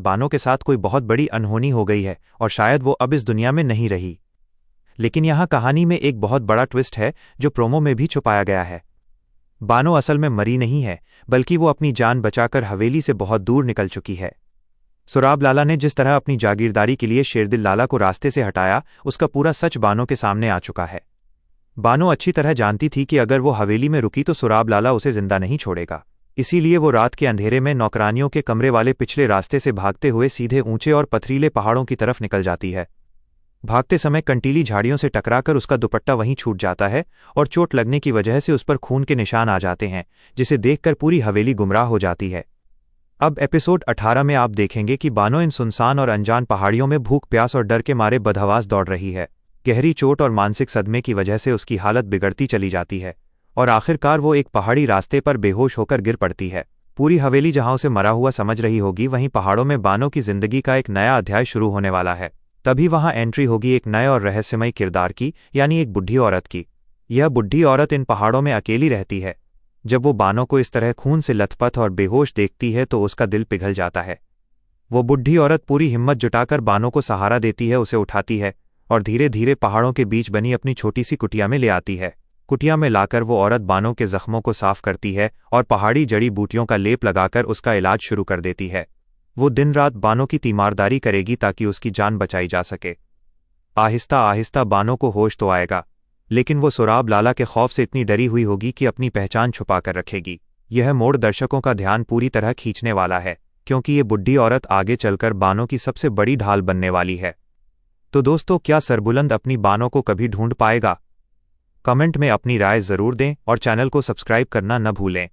बानो के साथ कोई बहुत बड़ी अनहोनी हो गई है और शायद वो अब इस दुनिया में नहीं रही। लेकिन यहाँ कहानी में एक बहुत बड़ा ट्विस्ट है जो प्रोमो में भी छुपाया गया है। बानो असल में मरी नहीं है, बल्कि वो अपनी जान बचाकर हवेली से बहुत दूर निकल चुकी है। सुराब लाला ने जिस तरह अपनी जागीरदारी के लिए शेरदिल लाला को रास्ते से हटाया, उसका पूरा सच बानो के सामने आ चुका है। बानो अच्छी तरह जानती थी कि अगर वो हवेली में रुकी तो सुराब लाला उसे जिंदा नहीं छोड़ेगा। इसीलिए वो रात के अंधेरे में नौकरानियों के कमरे वाले पिछले रास्ते से भागते हुए सीधे ऊंचे और पथरीले पहाड़ों की तरफ निकल जाती है। भागते समय कंटीली झाड़ियों से टकराकर उसका दुपट्टा वहीं छूट जाता है और चोट लगने की वजह से उस पर खून के निशान आ जाते हैं, जिसे देखकर पूरी हवेली गुमराह हो जाती है। अब एपिसोड 18 में आप देखेंगे कि बानो इन सुनसान और अनजान पहाड़ियों में भूख, प्यास और डर के मारे बदहवास दौड़ रही है। गहरी चोट और मानसिक सदमे की वजह से उसकी हालत बिगड़ती चली जाती है और आखिरकार वो एक पहाड़ी रास्ते पर बेहोश होकर गिर पड़ती है। पूरी हवेली जहां उसे मरा हुआ समझ रही होगी, वहीं पहाड़ों में बानो की जिंदगी का एक नया अध्याय शुरू होने वाला है। तभी वहां एंट्री होगी एक नए और रहस्यमयी किरदार की, यानी एक बुढ़ी औरत की। यह बुढ़ी औरत इन पहाड़ों में अकेली रहती है। जब वो बानो को इस तरह खून से लथपथ और बेहोश देखती है तो उसका दिल पिघल जाता है। वो बुढ़ी औरत पूरी हिम्मत जुटाकर बानो को सहारा देती है, उसे उठाती है और धीरे धीरे पहाड़ों के बीच बनी अपनी छोटी सी कुटिया में ले आती है। कुटिया में लाकर वो औरत बानो के जख्मों को साफ करती है और पहाड़ी जड़ी बूटियों का लेप लगाकर उसका इलाज शुरू कर देती है। वो दिन रात बानो की तीमारदारी करेगी ताकि उसकी जान बचाई जा सके। आहिस्ता आहिस्ता बानो को होश तो आएगा, लेकिन वो सुराब लाला के खौफ से इतनी डरी हुई होगी कि अपनी पहचान छुपा कर रखेगी। यह मोड़ दर्शकों का ध्यान पूरी तरह खींचने वाला है, क्योंकि ये बुढ़ी औरत आगे चलकर बानो की सबसे बड़ी ढाल बनने वाली है। तो दोस्तों, क्या सरबुलंद अपनी बानो को कभी ढूंढ पाएगा? कमेंट में अपनी राय जरूर दें और चैनल को सब्सक्राइब करना न भूलें।